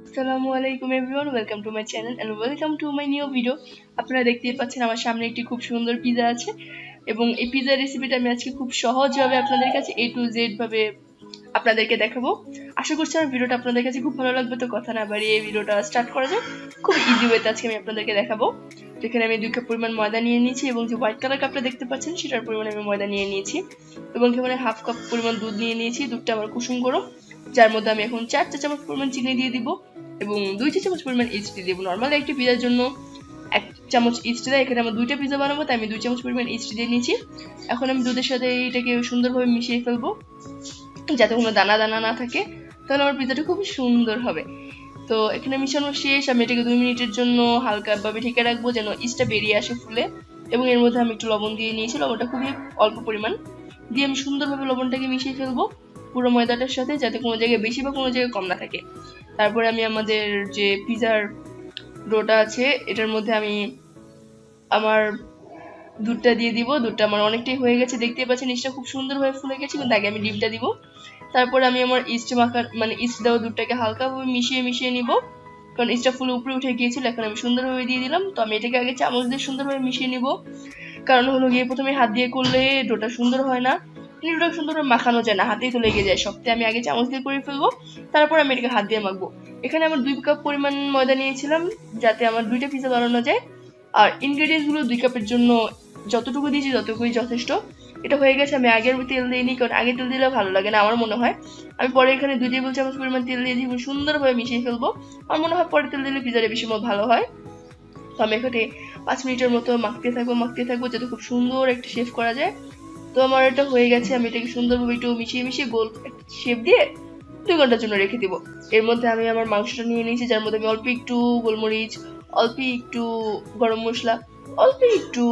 আসসালামু আলাইকুম everyone, welcome to my channel and welcome to my new video. আপনারা দেখতেই পাচ্ছেন আমার সামনে একটি খুব সুন্দর পিজা আছে এবং এই পিজা রেসিপিটা আমি আজকে খুব সহজভাবে আপনাদের কাছে A to Z ভাবে আপনাদেরকে দেখাবো। আশা করছি আমার ভিডিওটা আপনাদের কাছে খুব ভালো লাগবে। তো কথা না বাড়িয়ে এই ভিডিওটা স্টার্ট করা যাক। খুব ইজি ওয়েতে আজকে আমি আপনাদেরকে দেখাবো। তো এখানে আমি 2 কাপ পরিমাণ ময়দা নিয়ে নিয়েছি এবং যে হোয়াইট কালার কাপটা দেখতে পাচ্ছেন সেটার পরিমাণে আমি ময়দা নিয়ে নিয়েছি এবং এখানে হাফ কাপ পরিমাণ দুধ নিয়ে নিয়েছি। দুধটা আমার কুসুম গরম, যার মধ্যে আমি এখন 4 চা চামচ পরিমাণ চিনি দিয়ে দিব এবং 2 চা চামচ পরিমাণ ইস্ট দিয়ে দেব। নরমালি একটি পিজার জন্য 1 চামচ ইস্ট দেয়, এখানে আমরা 2টা পিজা বানাবো তাই আমি 2 চামচ পরিমাণ ইস্ট দিয়ে নিয়েছি। এখন আমি দুধের সাথে এটাকে সুন্দরভাবে মিশিয়ে ফেলবো যাতে কোনো দানা দানা না থাকে, তাহলে আমার পিজাটা খুব সুন্দর হবে। তো এখানে মিশানো শেষ। আমি এটাকে 2 মিনিটের জন্য হালকাভাবে ঢেকে রাখবো যেন ইস্টটা বেরিয়ে আসে ফুলে এবং এর মধ্যে আমি একটু লবণ দিয়ে নিয়েছি। লবণটা খুবই অল্প পরিমাণ দিয়ে আমি সুন্দরভাবে লবণটাকে মিশিয়ে ফেলবো পুরো ময়দাটার সাথে, যাতে কোনো জায়গায় বেশি বা কোনো জায়গায় কম না থাকে। তারপরে আমি আমাদের যে পিজার ডোটা আছে এটার মধ্যে আমি আমার দুধটা দিয়ে দিব। দুধটা আমার অনেকটাই হয়ে গেছে, দেখতেই পাচ্ছেন ইস্টটা খুব সুন্দরভাবে ফুলে গেছে, কিন্তু আগে আমি ডিমটা দিব। তারপর আমি আমার ইস্ট মাখা ইস্ট দেওয়া দুধটাকে হালকাভাবে মিশিয়ে মিশিয়ে নিব, কারণ ইস্টটা ফুলে উপরে উঠে গিয়েছিল। এখন আমি সুন্দরভাবে দিয়ে দিলাম। তো আমি এটাকে আগে চামচ দিয়ে সুন্দরভাবে মিশিয়ে নিব, কারণ হলো গিয়ে প্রথমে হাত দিয়ে করলে ডোটা সুন্দর হয় না, ডোটা সুন্দরভাবে মাখানো যায় না, হাতেই তো লেগে যায় সবটাই। আমি আগে চামচ দিয়ে করে ফেলবো, তারপর আমি এটাকে হাত দিয়ে মাখবো। এখানে আমার 2 কাপ পরিমাণ ময়দা নিয়েছিলাম যাতে আমার 2টা পিজা বানানো যায়। আর ইনগ্রেডিয়েন্টস গুলো 2 কাপের জন্য যতটুকু দিয়েছি ততটুকুই যথেষ্ট। এটা হয়ে গেছে। আমি আগের তেল দিইনি, কারণ আগে তেল দিলে ভালো লাগে না আমার মনে হয়। আমি পরে এখানে 2 টেবিল চামচ পরিমাণ তেল দিয়ে দিব, সুন্দরভাবে মিশিয়ে ফেলবো। আমার মনে হয় পরে তেল দিলে পিজাটা বেশি ভালো হয়। তো আমি এখানে 5 মিনিটের মতো মাখতে থাকবো যাতে খুব সুন্দর একটা শেপ করা যায়। তো আমার এটা হয়ে গেছে। আমি এটাকে সুন্দরভাবে একটু মিশিয়ে মিশিয়ে গোল একটা শেপ দিয়ে 2 ঘন্টার জন্য রেখে দিব। এর মধ্যে আমি আমার মাংসটা নিয়ে নিয়েছি, যার মধ্যে আমি অল্প একটু গোলমরিচ, অল্প একটু গরম মশলা, অল্প একটু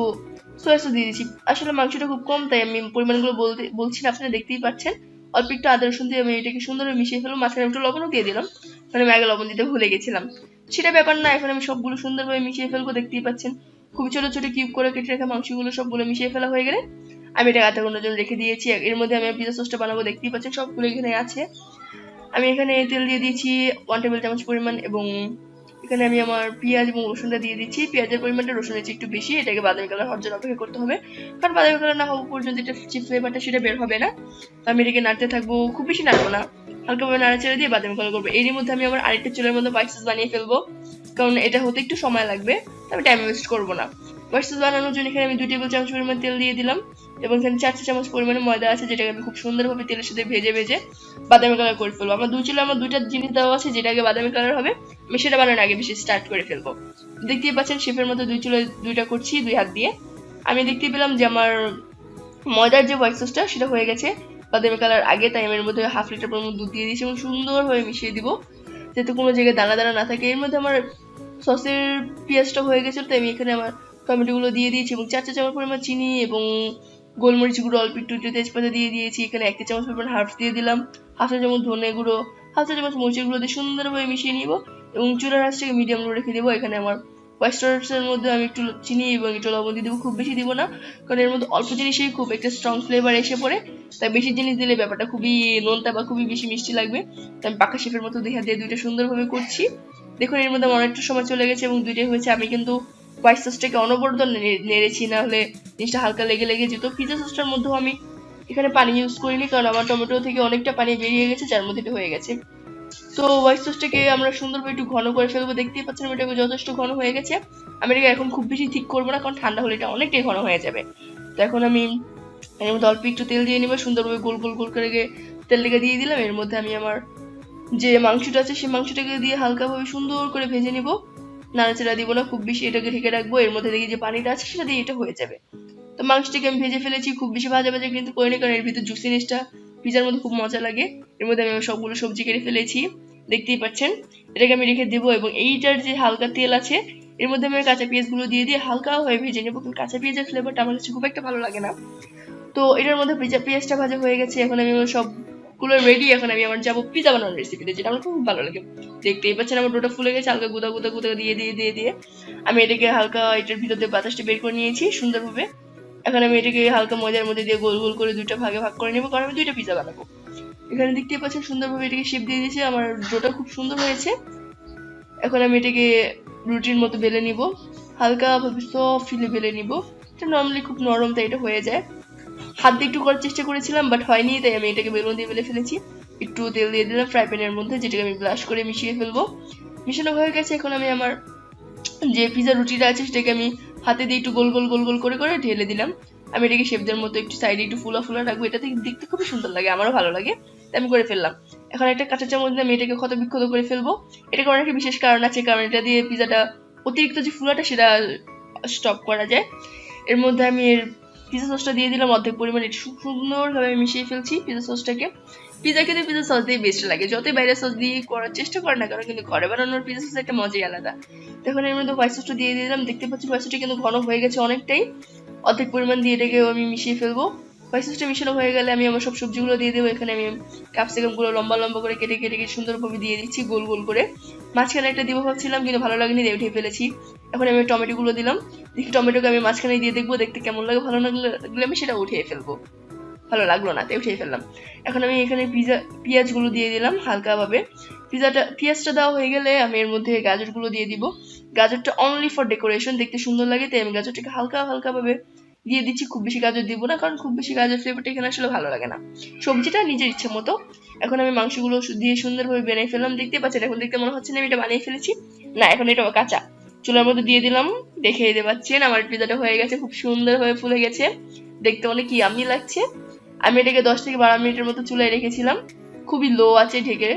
সয়া সস দিয়ে দিয়েছি। আসলে মাংসটা খুব কম তাই আমি পরিমাণগুলো বলছি না, আপনারা দেখতেই পাচ্ছেন। অল্প একটু আদা রসুন দিয়ে আমি এটাকে সুন্দরভাবে মিশিয়ে ফেলবো। মাঝখানে একটু লবণও দিয়ে দিলাম, কারণ আমি আগে লবণ দিতে ভুলে গেছিলাম। সেটা ব্যাপার না, এখন আমি সবগুলো সুন্দরভাবে মিশিয়ে ফেলবো। দেখতেই পাচ্ছেন খুবই ছোট ছোট কিউব করে কেটে রাখা মাংসগুলো সবগুলো মিশিয়ে ফেলা হয়ে গেলে আমি এটা আধা ঘন্টার জন্য রেখে দিয়েছি। এর মধ্যে আমি পিজা সসটা বানাবো, দেখতেই পাচ্ছেন সবগুলো এখানে আছে। আমি এখানে তেল দিয়ে দিয়েছি 1 টেবিল চামচ পরিমাণ এবং এখানে আমি আমার পেঁয়াজ এবং রসুনটা দিয়ে দিচ্ছি। পেঁয়াজের পরিমাণটা রসুনের চেয়ে একটু বেশি, এটাকে বাদামি কালার হওয়ার জন্য অপেক্ষা করতে হবে, কারণ বাদামি কালার না হওয়া পর্যন্ত এটা যে ফ্লেভারটা সেটা বের হবে না। তো আমি এটাকে নাড়তে থাকবো, খুব বেশি নাড়বো না, হালকাভাবে নাড়াচাড়া দিয়ে বাদামি কালার করবো। এরই মধ্যে আমি আমার আরেকটা চুলের মধ্যে হোয়াইট সস বানিয়ে ফেলবো, কারণ এটা হতে একটু সময় লাগবে, আমি টাইম ওয়েস্ট করবো না। হোয়াইট সস বানানোর জন্য এখানে আমি 2 টেবিল চামচ পরিমাণ তেল দিয়ে দিলাম এবং এখানে 4 চা চামচ পরিমাণে ময়দা আছে, যেটাকে আমি খুব সুন্দরভাবে তেলের সাথে ভেজে ভেজে বাদামি কালার করে ফেলবো। আমার দুই চুলে আমার 2টা জিনিস দেওয়া আছে, যেটা আগে বাদামি কালার হবে আমি সেটা বানানোর আগে বেশি স্টার্ট করে ফেলবো। দেখতেই পাচ্ছেন শেফের মতো 2 চুলে 2টা করছি 2 হাত দিয়ে। আমি দেখতে পেলাম যে আমার ময়দার যে হোয়াইট সসটা সেটা হয়ে গেছে বাদামি কালার আগে, তাই আমি এর মধ্যে হাফ লিটার পরিমাণ দুধ দিয়ে দিয়েছি এবং সুন্দরভাবে মিশিয়ে দিব যাতে কোনো জায়গায় দানা দানা না থাকে। এর মধ্যে আমার সসের পেঁয়াজটা হয়ে গেছিল, তাই আমি এখানে আমার টমেটোগুলো দিয়ে দিয়েছি এবং 4 চা চামচ পরিমাণ চিনি এবং গোলমরিচ গুঁড়ো অল্প একটু তেজপাতা দিয়ে দিয়েছি। এখানে 1 চামচ পরিমাণ হার্বস দিয়ে দিলাম, হাফ চা চামচ ধনে গুঁড়ো, হাফ চা চামচ মরিচের গুঁড়ো দিয়ে সুন্দরভাবে মিশিয়ে নিব এবং চুলার আঁচটাকে মিডিয়াম লো রেখে দেবো। এখানে আমার ওয়েস্টার্নসের মধ্যে আমি একটু চিনি এবং একটু লবণ দিয়ে দেবো, খুব বেশি দিব না, কারণ এর মধ্যে অল্প জিনিসেই খুব একটা স্ট্রং ফ্লেভার এসে পড়ে। তাই বেশি জিনিস দিলে ব্যাপারটা খুবই নোনতা বা খুবই বেশি মিষ্টি লাগবে। তাই আমি পাকা শেফের মতো 2 হাত দিয়ে 2টা সুন্দরভাবে করছি। দেখুন এর মধ্যে আমার অনেকটা সময় চলে গেছে এবং 2টাই হয়েছে। আমি কিন্তু হোয়াইট সসটাকে অনবরত নেড়েছি, না হলে জিনিসটা হালকা লেগে লেগে যেত। পিজা সসটার মধ্যেও আমি এখানে পানি ইউজ করিনি, কারণ আমার টমেটো থেকে অনেকটা পানি বেরিয়ে গেছে, যার মধ্যে এটা হয়ে গেছে। তো হোয়াইট সসটাকে আমরা সুন্দরভাবে একটু ঘন করে ফেলবো। দেখতেই পাচ্ছেন এটাকে যথেষ্ট ঘন হয়ে গেছে। আমি এটাকে এখন খুব বেশি ঠিক করবো না, কারণ ঠান্ডা হলে এটা অনেকটাই ঘন হয়ে যাবে। তো এখন আমি এর মধ্যে অল্প একটু তেল দিয়ে নিব, সুন্দরভাবে গোল গোল গোল করে তেলটাকে দিয়ে দিলাম। এর মধ্যে আমি আমার যে মাংসটা আছে সেই মাংসটাকে দিয়ে হালকাভাবে সুন্দর করে ভেজে নিব, নাড়াচাড়া দিব না খুব বেশি, এটাকে ঢেকে রাখবো। এর মধ্যে দেখি যে পানিটা আছে সেটা দিয়ে এটা হয়ে যাবে। তো মাংসটাকে আমি ভেজে ফেলেছি, খুব বেশি ভাজা ভাজা কিন্তু করিনি, কারণ এর ভিতর জুসিনেসটা পিজার মধ্যে খুব মজা লাগে। এর মধ্যে আমি সবগুলো সবজি কেটে ফেলেছি, দেখতেই পাচ্ছেন। এটাকে আমি রেখে দেবো এবং এইটার যে হালকা তেল আছে এর মধ্যে আমি কাঁচা পেঁয়াজগুলো দিয়ে হালকা হয়ে ভেজে নেবো, কিন্তু কাঁচা পেঁয়াজের ফ্লেভারটা আমার কাছে খুব একটা ভালো লাগে না। তো এটার মধ্যে পেঁয়াজটা ভাজা হয়ে গেছে, এখন আমি সবগুলো রেডি। এখন আমি আমার যাবো পিজা বানানোর রেসিপিতে, যেটা আমার খুব ভালো লাগে। দেখতেই পাচ্ছেন আমার ডোটা ফুলে গেছে, হালকা গুদা গুদা গুদা দিয়ে দিয়ে দিয়ে দিয়ে আমি এটাকে হালকা এটার ভিতর দিয়ে বাতাসটা বের করে নিয়েছি সুন্দরভাবে। এখন আমি এটাকে হালকা ময়দার মধ্যে দিয়ে গোল গোল করে 2টা ভাগে ভাগ করে নেবো, কারণ আমি 2টা পিজা বানাবো। এখানে দেখতেই পাচ্ছেন সুন্দরভাবে এটাকে শেপ দিয়ে দিয়েছি। আমার ডোটা খুব সুন্দর হয়েছে। এখন আমি এটাকে রুটির মতো বেলে নিব, হালকা ভাবে সফটলি বেলে নিব। এটা নর্মালি খুব নরম, তাই এটা হয়ে যায়। হাত দিয়ে একটু করার চেষ্টা করেছিলাম, বাট হয়নি, তাই আমি এটাকে বেলুন দিয়ে বেলে ফেলেছি। একটু তেল দিয়ে দিলাম ফ্রাই প্যানের মধ্যে, যেটাকে আমি ব্রাশ করে মিশিয়ে ফেলবো। মিশানো হয়ে গেছে। এখন আমি আমার যে পিজা রুটিটা আছে সেটাকে আমি হাতে দিয়ে একটু গোল গোল গোল গোল করে করে ঢেলে দিলাম। আমি এটাকে শেপ দেওয়ার মতো একটু সাইডে একটু ফুলা ফুলা রাখবো, এটা দেখতে খুবই সুন্দর লাগে, আমারও ভালো লাগে, তাই আমি করে ফেললাম। এখন একটা কাঁচা চামচ দিয়ে আমি এটাকে ক্ষত বিক্ষত করে ফেলবো। এটা করার একটা বিশেষ কারণ আছে, কারণ এটা দিয়ে পিজাটা অতিরিক্ত যে ফুলাটা সেটা স্টপ করা যায়। এর মধ্যে আমি এর পিজা সসটা দিয়ে দিলাম অর্ধেক পরিমাণে, সুন্দরভাবে মিশিয়ে ফেলছি পিজা সসটাকে। পিজা খেতে পিজা সস দিয়ে বেস্ট লাগে, যতই বাইরের সস দিয়ে করার চেষ্টা করে না কারণ, কিন্তু ঘরে বানানোর পিজা সস একটা মজাই আলাদা। এখন এর মধ্যে হোয়াইট সসটা দিয়ে দিলাম। দেখতে পাচ্ছি হোয়াইট সসটা কিন্তু ঘন হয়ে গেছে অনেকটাই, অর্ধেক পরিমাণ দিয়ে এটাকে আমি মিশিয়ে ফেলবো। হোয়াইট সসটা মিশানো হয়ে গেলে আমি আমার সব সবজিগুলো দিয়ে দেবো। এখানে আমি ক্যাপসিকাম গুলো লম্বা লম্বা করে কেটে কেটে সুন্দরভাবে দিয়ে দিচ্ছি গোল গোল করে। মাঝখানে একটা দিব ভাবছিলাম, কিন্তু ভালো লাগেনি, দিয়ে উঠিয়ে ফেলেছি। এখন আমি টমেটো গুলো দিলাম। দেখি টমেটোকে আমি মাঝখানে দিয়ে দেখবো দেখতে কেমন লাগে, ভালো লাগলে আমি সেটা উঠিয়ে ফেলবো, ভালো লাগলো না তাই উঠিয়ে ফেললাম। এখন আমি এখানে পেঁয়াজগুলো দিয়ে দিলাম হালকা ভাবে। পেঁয়াজটা দেওয়া হয়ে গেলে আমি এর মধ্যে গাজরগুলো দিয়ে দিব। গাজরটা অনলি ফর ডেকোরেশন, দেখতে সুন্দর লাগে, তাই আমি গাজরটাকে হালকা হালকা ভাবে দিয়ে দিচ্ছি। খুব বেশি গাজর দিব না, কারণ খুব বেশি গাজর ফ্লেভারটা এখানে আসলে ভালো লাগে না। সবজিটা নিজের ইচ্ছে মতো। এখন আমি মাংসগুলো দিয়ে সুন্দরভাবে বানিয়ে ফেললাম। দেখতে পাচ্ছেন, এখন দেখতে মনে হচ্ছে না আমি এটা বানিয়ে ফেলেছি, না, এখন এটা কাঁচা। চুলার মধ্যে দিয়ে দিলাম, দেখে দিতে পাচ্ছেন আমার পিজাটা হয়ে গেছে, খুব সুন্দরভাবে ফুলে গেছে, দেখতে অনেক ইয়াম্মি লাগছে। আমি এটাকে 10 থেকে 12 মিনিটের মতো চুলায় রেখেছিলাম, খুবই লো আছে ঢেকে।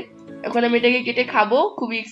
এখন আমি এটাকে কেটে খাবো, খুবই